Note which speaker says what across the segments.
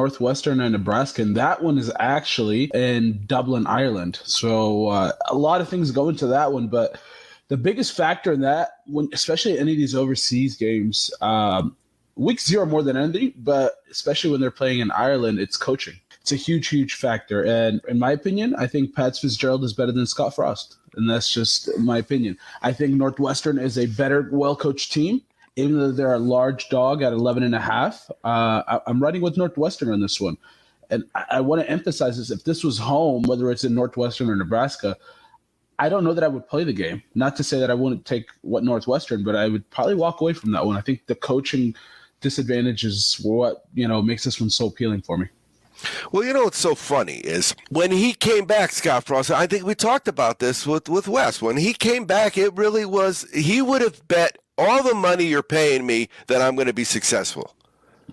Speaker 1: Northwestern and Nebraska, and that one is actually in Dublin, Ireland. So a lot of things go into that one, but the biggest factor in that, especially any of these overseas games, week 0 more than anything, but especially when they're playing in Ireland, it's coaching. It's a huge, huge factor. And in my opinion, I think Pat Fitzgerald is better than Scott Frost. And that's just my opinion. I think Northwestern is a better, well-coached team, even though they're a large dog at 11.5. I'm riding with Northwestern on this one. And I want to emphasize this. If this was home, whether it's in Northwestern or Nebraska, I don't know that I would play the game. Not to say that I wouldn't take what Northwestern, but I would probably walk away from that one. I think the coaching disadvantage is what, makes this one so appealing for me.
Speaker 2: Well, what's so funny is when he came back, Scott Frost, I think we talked about this with Wes. When he came back, it really was, he would have bet all the money you're paying me that I'm going to be succciel.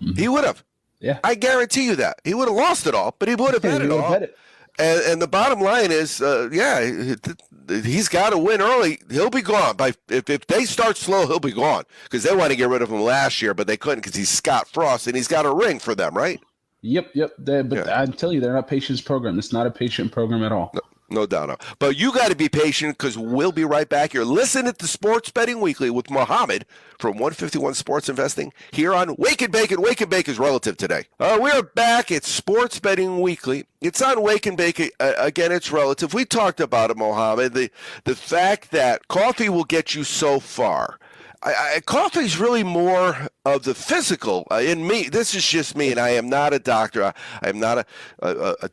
Speaker 2: Mm-hmm. He would have.
Speaker 1: Yeah.
Speaker 2: I guarantee you that. He would have lost it all, but he would have bet it all. And the bottom line is, he's got to win early. He'll be gone. If they start slow, he'll be gone because they want to get rid of him last year, but they couldn't because he's Scott Frost, and he's got a ring for them, right?
Speaker 1: Yep. I'm telling you, they're not a patience program. It's not a patient program at all.
Speaker 2: No doubt. But you got to be patient because we'll be right back here. Listen to Sports Betting Weekly with Mohammed from 151 Sports Investing here on Wake and Bake. And Wake and Bake is relative today. We're back. It's Sports Betting Weekly. It's on Wake and Bake. Again, it's relative. We talked about it, Mohammed. The fact that coffee will get you so far. Coffee is really more of the physical in me. This is just me, and I am not a doctor. I am not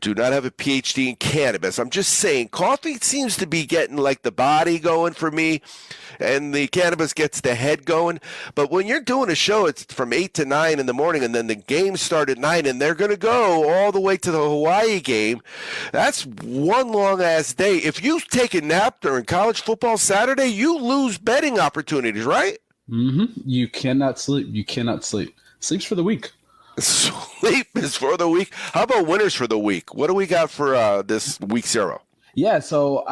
Speaker 2: do not have a PhD in cannabis. I'm just saying coffee seems to be getting like the body going for me, and the cannabis gets the head going. But when you're doing a show, it's from 8 to 9 in the morning, and then the games start at 9, and they're going to go all the way to the Hawaii game. That's one long-ass day. If you take a nap during college football Saturday, you lose betting opportunities, right?
Speaker 1: Mm-hmm. You cannot sleep. Sleep's for the week.
Speaker 2: Sleep is for the week. How about winners for the week? What do we got for this week 0?
Speaker 1: Yeah, so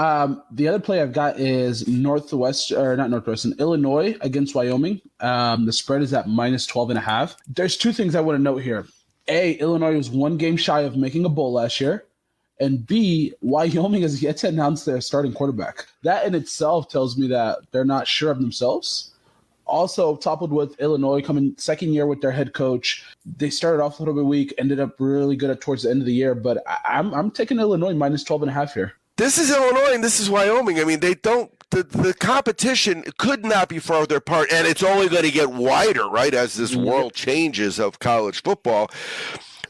Speaker 1: the other play I've got is Illinois against Wyoming. The spread is at minus 12.5. There's 2 things I want to note here. A, Illinois was 1 game shy of making a bowl last year. And B, Wyoming has yet to announce their starting quarterback. That in itself tells me that they're not sure of themselves. Also, toppled with Illinois coming second year with their head coach. They started off a little bit weak, ended up really good towards the end of the year. But I'm taking Illinois minus 12.5 here.
Speaker 2: This is Illinois and this is Wyoming. I mean, they don't. The competition could not be farther apart, and it's only going to get wider, right, as this world changes of college football.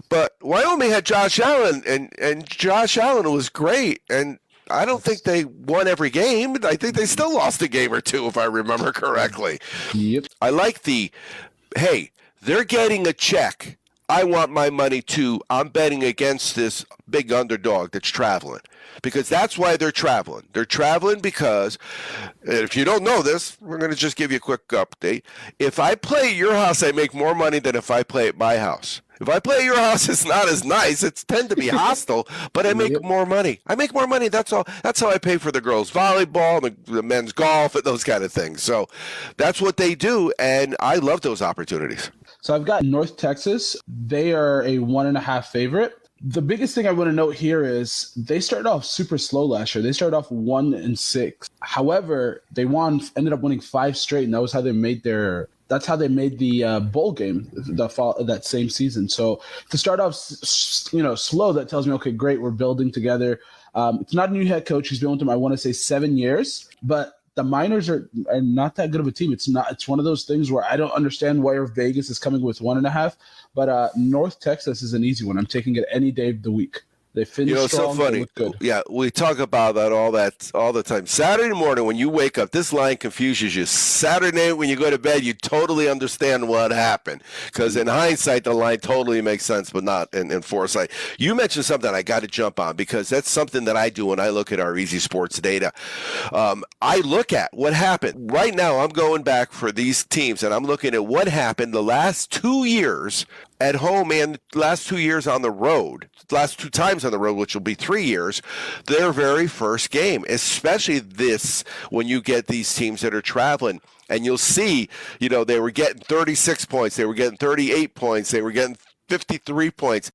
Speaker 2: But Wyoming had Josh Allen, and Josh Allen was great, and I don't think they won every game. I think they still lost a game or 2, if I remember correctly.
Speaker 1: Yep.
Speaker 2: I like hey, they're getting a check. I want my money too. I'm betting against this big underdog that's traveling because that's why they're traveling. They're traveling because, if you don't know this, we're going to just give you a quick update. If I play at your house, I make more money than if I play at my house. If I play at your house, it's not as nice. It's tend to be hostile, but I make more money. That's all. That's how I pay for the girls' volleyball, the men's golf, and those kind of things. So that's what they do, and I love those opportunities.
Speaker 1: So I've got North Texas. They are a 1.5 favorite. The biggest thing I want to note here is they started off super slow last year. They started off 1-6. However, they ended up winning 5 straight, and that was how they made the bowl game that same season. So to start off, slow, that tells me, okay, great, we're building together. It's not a new head coach. He's been with them, I want to say 7 years, but the Miners are not that good of a team. It's one of those things where I don't understand why Vegas is coming with 1.5, but North Texas is an easy one. I'm taking it any day of the week. They finished strong.
Speaker 2: So funny. Yeah, we talk about that all the time. Saturday morning when you wake up, this line confuses you. Saturday night when you go to bed, you totally understand what happened. Because in hindsight, the line totally makes sense, but not in foresight. You mentioned something I got to jump on because that's something that I do when I look at our Easy Sports data. I look at what happened. Right now, I'm going back for these teams, and I'm looking at what happened the last 2 years at home and last 2 years on the road, last 2 times on the road, which will be 3 years, their very first game, especially this when you get these teams that are traveling. And you'll see, they were getting 36 points, they were getting 38 points, they were getting 53 points.